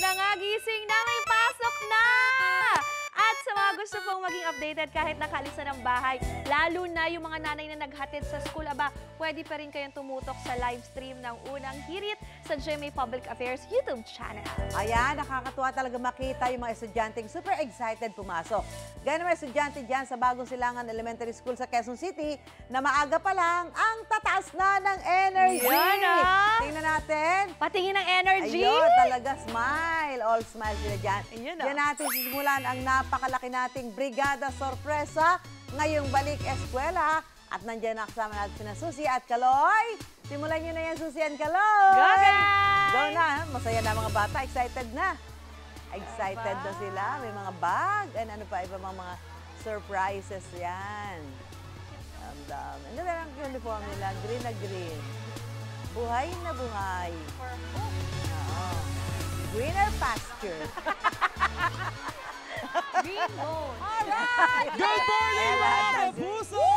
na nga, gising na, may pasok na! At sa mga gusto pong maging updated kahit nakaalis na ng bahay, lalo na yung mga nanay na naghatid sa school, aba, pwede pa rin kayong tumutok sa live stream ng Unang Hirit sa GMA Public Affairs YouTube channel. Ayan, nakakatuwa talaga makita yung mga estudyanteng super excited pumasok. Ganyan mga estudyante dyan sa Bagong Silangan Elementary School sa Quezon City na maaga pa lang ang tataas na ng energy. Yan, ah! Tingnan natin. Patingin ng energy! Ayun, talaga smile. All smile sila dyan. Ayun, ah. Diyan natin sisimulan ang napakalaki nating Brigada Sorpresa ngayong balik eskwela. At nandiyan na kasama natin sina Susie at Kaloy. Simulan nyo na yan, Susie and Kaloy. Go, guys! Go na. Masaya na mga bata. Excited na. Excited na sila. May mga bag. And ano pa, iba mga surprises yan. Ang dami. Ano na ang uniform nila? Green na green. Buhay na buhay. Oo. Greener pasture. Green Moon. Alright! Good morning, mga kapuso!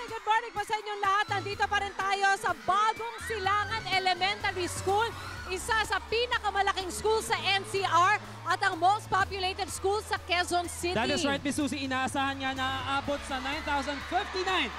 Good morning po sa inyong lahat. Nandito pa rin tayo sa Bagong Silangan Elementary School. Isa sa pinakamalaking school sa NCR at ang most populated school sa Quezon City. That is right, Miss Susie. Inaasahan nga na aabot sa 9,059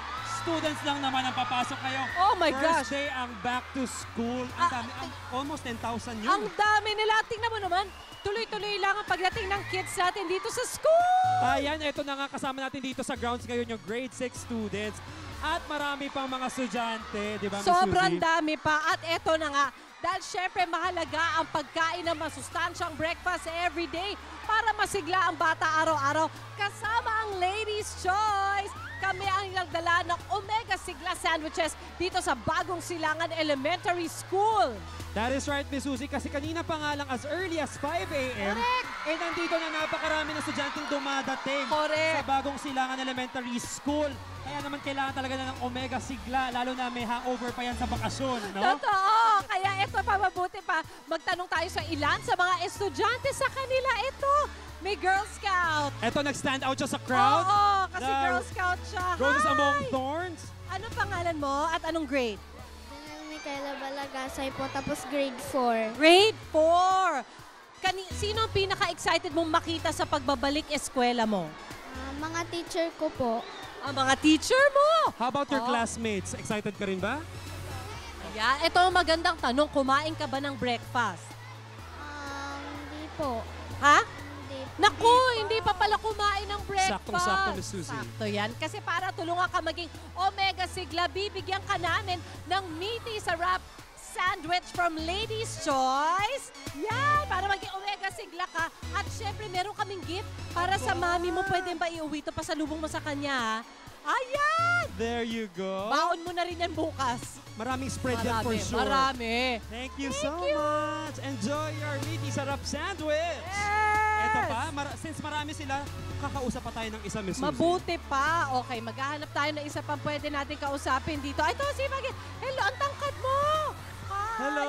students lang naman ang papasok kayo. Oh my gosh! First day ang back to school. Ang dami, almost 10,000 yun. Ang dami nila. Tingnan mo naman, tuloy-tuloy lang ang pagdating ng kids natin dito sa school. Ayan, ito na nga kasama natin dito sa grounds ngayon yung grade 6 students. At marami pang mga estudyante, di ba, Miss Sobrang Susie? dami pa. At eto na nga, dahil syempre mahalaga ang pagkain ng masustansyang breakfast everyday para masigla ang bata araw-araw. Kasama ang Ladies' Choice. Kami ang nagdala ng Omega Sigla Sandwiches dito sa Bagong Silangan Elementary School. That is right, Miss Susie, kasi kanina pa nga lang as early as 5 a.m. Eh, nandito na napakarami na estudyanteng dumadating Correct. sa Bagong Silangan Elementary School. Kaya naman kailangan talaga na ng Omega Sigla, lalo na may hangover pa yan sa bakasyon, no? Totoo! Kaya ito pa, mabuti pa, magtanong tayo sa ilan sa mga estudyante sa kanila. Ito, may Girl Scout. Eto, nag-stand out siya sa crowd. Oo, kasi The Girl Scout siya. Roses Hi! Among Thorns. Anong pangalan mo at anong grade? Micaela Balagasay po, tapos grade 4. Grade 4! Sino ang pinaka-excited mong makita sa pagbabalik eskwela mo? Mga teacher ko po. Ang mga teacher mo! How about your Oh. classmates? Excited ka rin ba? Ayan, ito ang magandang tanong. Kumain ka ba ng breakfast? Hindi po. Ha? Hindi. Naku, hindi pa pala kumain ng breakfast. Saktong-sakto, Miss Susie. Sakto yan. Kasi para tulungan ka maging Omega Sigla, bibigyan ka namin ng meaty sarap sandwich from Ladies' Choice. Yan, para maging Omega Sigla ka. At syempre, meron kaming gift para sa mami mo. Pwede ba iuwi ito? Pasalubong mo sa kanya, ha? Ayan! There you go. Baon mo na rin yan bukas. Maraming spread yan for sure. Marami. Thank you so much. Enjoy your meaty sarap sandwich. Yes! Ito pa, since marami sila, kakausap pa tayo ng isa, Miss Susie. Mabuti pa. Okay, maghahanap tayo ng isa pang pwede natin kausapin dito. Ito, si Maggie. Hello, ang tangkad mo. Hi. Hello.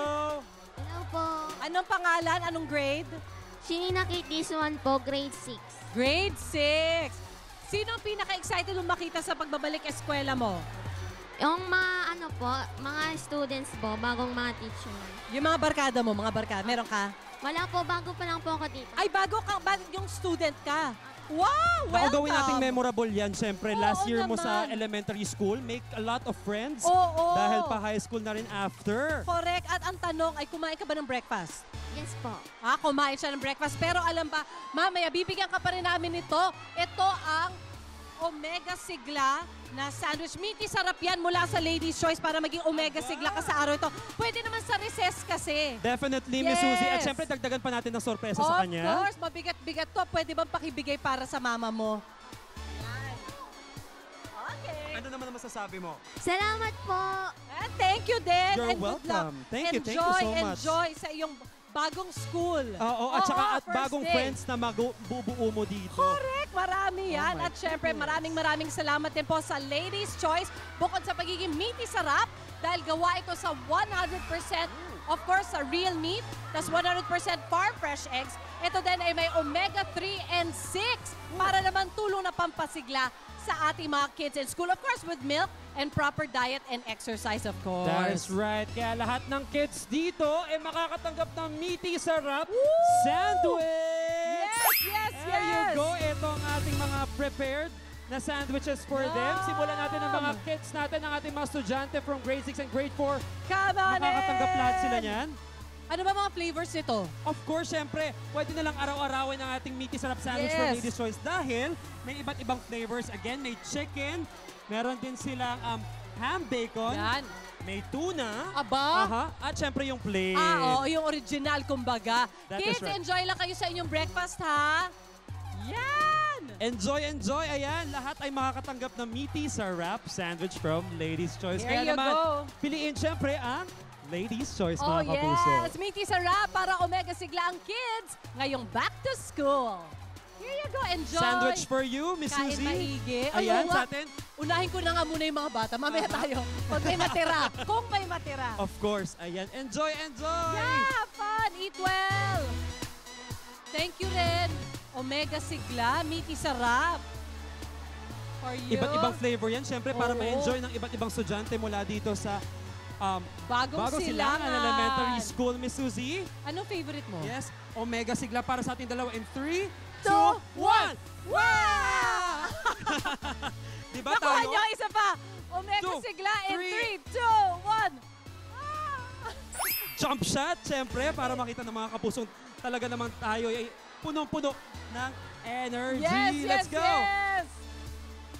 Hello po. Anong pangalan? Anong grade? Shinina Kitties 1 po, grade 6. Grade 6. Sino ang pinaka-excited mong makita sa pagbabalik eskwela mo? Yung mga students po, bagong mga teacher. Yung mga barkada mo, mga barkada. Meron ka? Wala po, bago pa lang po ako dito. Ay, bago yung student ka. Wow! Ako Welcome! gawin nating memorable yan, syempre. Oo Last year mo sa naman. elementary school, make a lot of friends. Oo. Dahil pa high school na rin after. Correct. At ang tanong ay, kumain ka ba ng breakfast? Yes po. Kumain siya ng breakfast. Pero alam ba, mamaya, bibigyan ka pa rin namin ito. Ito ang Omega Sigla na sandwich. Meaty sarap yan mula sa Ladies' Choice para maging Omega Sigla ka sa araw ito. Pwede naman sa recess kasi. Definitely, Miss Yes. Susie. At syempre, dagdagan pa natin ng sorpresa sa kanya. Of course, mabigat-bigat to. Pwede bang pakibigay para sa mama mo? Yan. Okay. Ano naman ang masasabi mo? Salamat po. And thank you din. You're and good luck. welcome. Thank you so much. Enjoy sa iyong bagong school. Oo, at saka at first bagong day. friends na mabubuo mo dito. Correct, marami yan. Oh my At syempre, goodness. maraming salamat din po sa Ladies' Choice. Bukod sa pagiging meaty sarap, dahil gawa ito sa 100%, of course, sa real meat, tas 100% farm fresh eggs. Ito din ay may omega 3 and 6 para naman tulong na pampasigla sa ating mga kids in school. Of course, with milk, and proper diet and exercise, of course. That's right. Kaya lahat ng kids dito ay makakatanggap ng meaty sarap sandwich! Yes, There you go. Ito ang ating mga prepared na sandwiches for them. Simulan natin ang mga kids natin, ang ating mga estudyante from grade 6 and grade 4. Come on Makakatanggap lahat sila niyan. Ano ba mga flavors nito? Of course, syempre, pwede na lang araw-arawin ang ating meaty sarap sandwich from Yes. Ladies' Choice dahil may iba't ibang flavors. Again, may chicken, meron din silang ham bacon, Yan. may tuna, Aba? at syempre yung plain. Oo, yung original, kumbaga. That is Kids, right. enjoy lang kayo sa inyong breakfast, ha? Yan! Enjoy, enjoy. Ayan, lahat ay makakatanggap ng meaty sarap sandwich from Ladies' Choice. There you naman, go. piliin syempre ang Ladies' Choice, Oh, mga kapuso. yes! Meaty sarap para Omega Sigla ang kids ngayong back to school. Here you go, enjoy! Sandwich for you, Miss Kain Suzy. maigi. Ay, Ayan, oo nga. sa atin. Unahin ko na nga muna yung mga bata. Mamaya tayo. Pag may matira. Kung may matira. Of course, ayan. Enjoy, enjoy! Yeah, fun! Eat well! Thank you rin. Omega Sigla, meaty sarap. For you. Iba't ibang flavor yan, syempre, para Oo. ma-enjoy ng iba't ibang estudyante mula dito sa Bagong Silangan Silangan. Elementary School, Miss Suzy. Anong favorite mo? Yes, Omega Sigla para sa ating dalawa in 3, 2, 2, 1! Wow! Diba Nakuha tayo? niyo isa pa. Omega 2, Sigla in 3. 3, 2, 1. Jump shot, syempre, para makita ng mga kapusong talaga naman tayo ay punong-puno ng energy. Yes, Let's go! yes!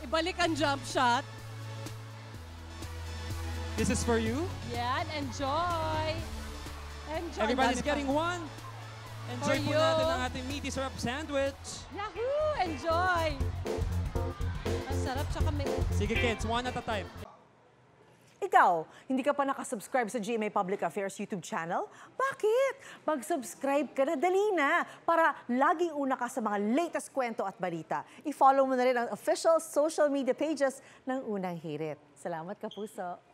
Ibalik ang jump shot. This is for you. Yan, enjoy. Enjoy. Everybody's Dami pa. getting one. Enjoy For po you. natin ang ating meaty syrup sandwich. Yahoo! Enjoy! Masarap, tsaka may... Sige kids, one at a time. Ikaw, hindi ka pa nakasubscribe sa GMA Public Affairs YouTube channel? Bakit? Mag-subscribe ka na, dali na, para laging una ka sa mga latest kwento at balita. I-follow mo na rin ang official social media pages ng Unang Hirit. Salamat, Kapuso.